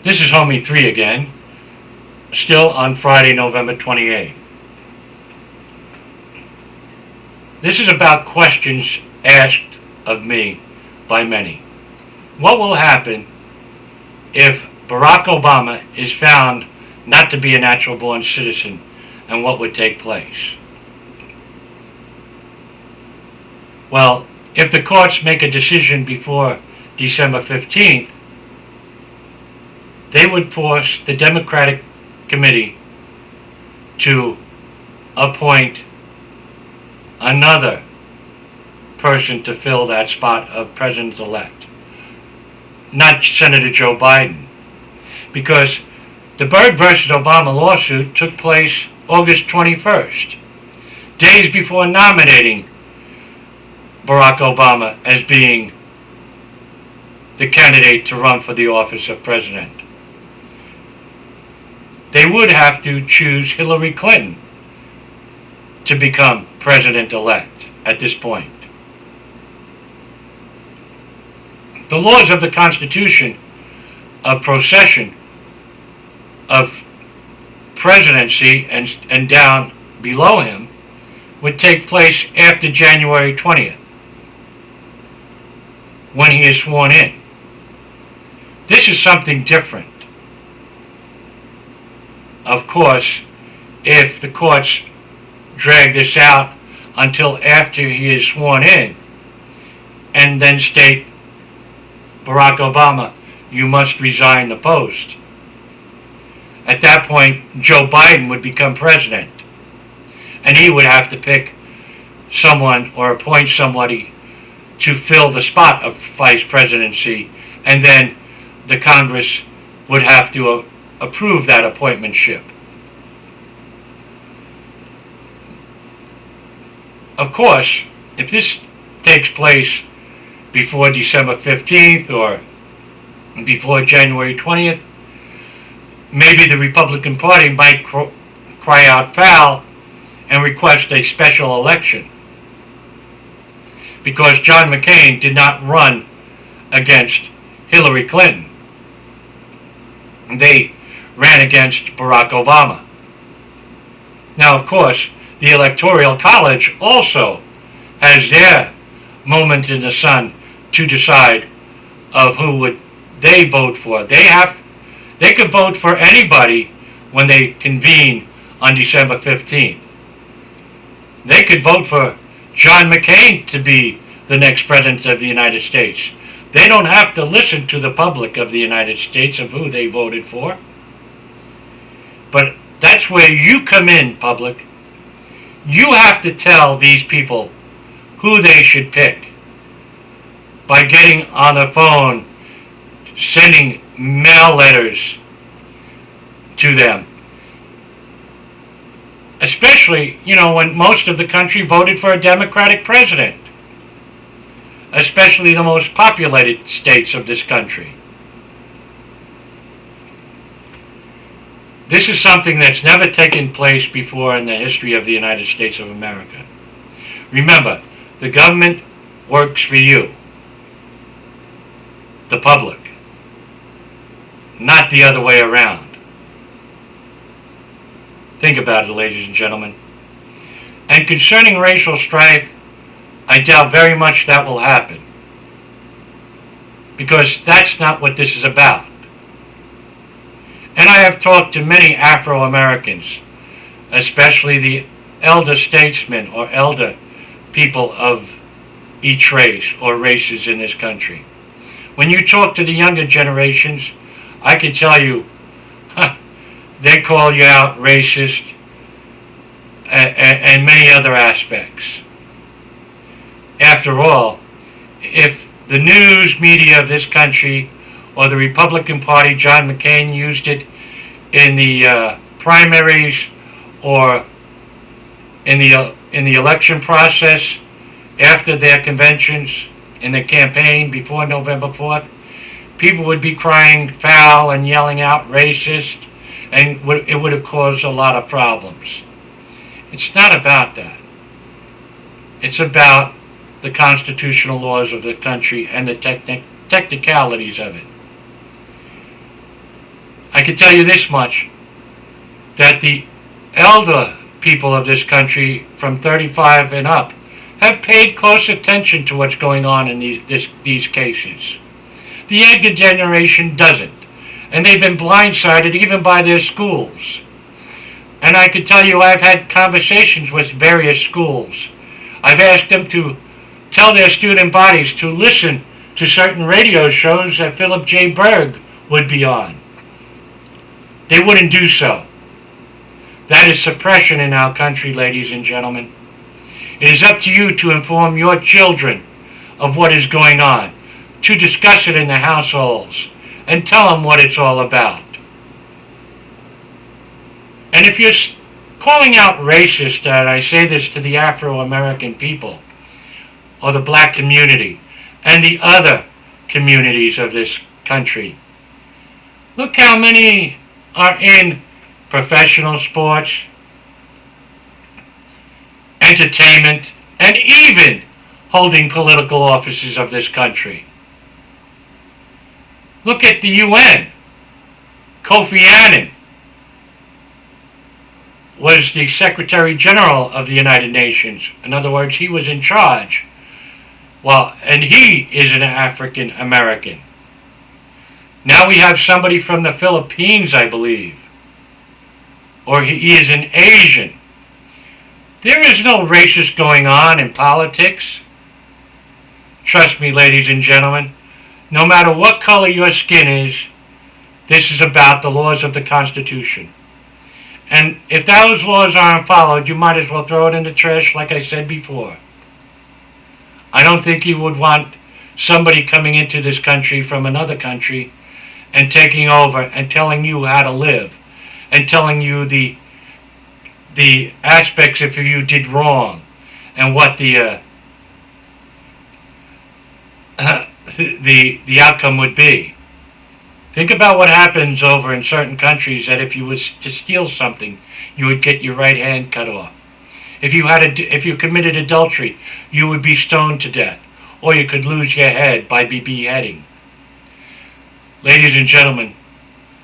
This is Homie 3 again, still on Friday, November 28th. This is about questions asked of me by many. What will happen if Barack Obama is found not to be a natural-born citizen, and what would take place? Well, if the courts make a decision before December 15th, they would force the Democratic committee to appoint another person to fill that spot of President-elect, not Senator Joe Biden, because the Berg versus Obama lawsuit took place August 21st, days before nominating Barack Obama as being the candidate to run for the office of president. They would have to choose Hillary Clinton to become president-elect at this point. The laws of the Constitution of procession of presidency and down below him would take place after January 20th, when he is sworn in. This is something different. Of course, if the courts drag this out until after he is sworn in and then state, Barack Obama, you must resign the post. At that point, Joe Biden would become president, and he would have to pick someone or appoint somebody to fill the spot of vice presidency, and then the Congress would have to approve that appointmentship. Of course, if this takes place before December 15th or before January 20th, maybe the Republican Party might cry out foul and request a special election, because John McCain did not run against Hillary Clinton. They ran against Barack Obama. Now, of course, the Electoral College also has their moment in the sun to decide of who would they vote for. They could vote for anybody when they convene on December 15th. They could vote for John McCain to be the next president of the United States. They don't have to listen to the public of the United States of who they voted for. But that's where you come in, public. You have to tell these people who they should pick by getting on the phone, sending mail letters to them. Especially, when most of the country voted for a Democratic president. Especially the most populated states of this country. This is something that's never taken place before in the history of the United States of America. Remember, the government works for you, the public, not the other way around. Think about it, ladies and gentlemen. And concerning racial strife, I doubt very much that will happen, because that's not what this is about. And I have talked to many Afro-Americans, especially the elder statesmen or elder people of each race or races in this country. When you talk to the younger generations, I can tell you, they call you out racist and many other aspects. After all, if the news media of this country or the Republican Party, John McCain used it in the primaries or in the election process after their conventions, in the campaign before November 4th, people would be crying foul and yelling out racist, and it would have caused a lot of problems. It's not about that. It's about the constitutional laws of the country and the technicalities of it. I can tell you this much, that the elder people of this country from 35 and up have paid close attention to what's going on in these cases. The younger generation doesn't, and they've been blindsided even by their schools. And I can tell you I've had conversations with various schools. I've asked them to tell their student bodies to listen to certain radio shows that Philip J. Berg would be on. They wouldn't do so. That is suppression in our country, ladies and gentlemen. It is up to you to inform your children of what is going on, to discuss it in the households, and tell them what it's all about. And if you're calling out racist, that I say this to the Afro-American people, or the black community, and the other communities of this country, look how many are in professional sports, entertainment, and even holding political offices of this country. Look at the UN. Kofi Annan was the Secretary General of the United Nations. In other words, he was in charge. Well, and he is an African American. Now we have somebody from the Philippines, I believe. Or he is an Asian. There is no racist going on in politics. Trust me, ladies and gentlemen, no matter what color your skin is, this is about the laws of the Constitution. And if those laws aren't followed, you might as well throw it in the trash, like I said before. I don't think you would want somebody coming into this country from another country and taking over and telling you how to live and telling you the aspects if you did wrong and what the outcome would be. Think about what happens over in certain countries, that if you was to steal something, you would get your right hand cut off. If you committed adultery, you would be stoned to death, or you could lose your head by beheading. Ladies and gentlemen,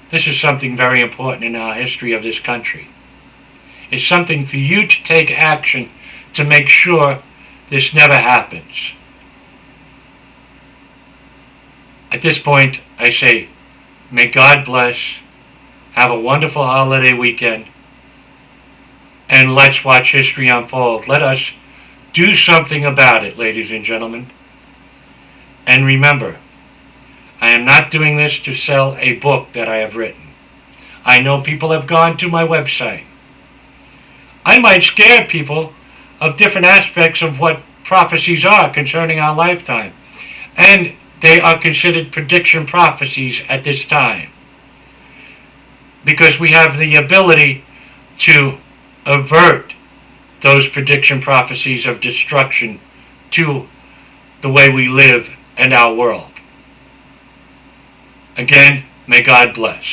this is something very important in our history of this country. It's something for you to take action to make sure this never happens. At this point, I say, may God bless, have a wonderful holiday weekend, and let's watch history unfold. Let us do something about it, ladies and gentlemen. And remember, I am not doing this to sell a book that I have written. I know people have gone to my website. I might scare people of different aspects of what prophecies are concerning our lifetime. And they are considered prediction prophecies at this time, because we have the ability to avert those prediction prophecies of destruction to the way we live and our world. Again, may God bless.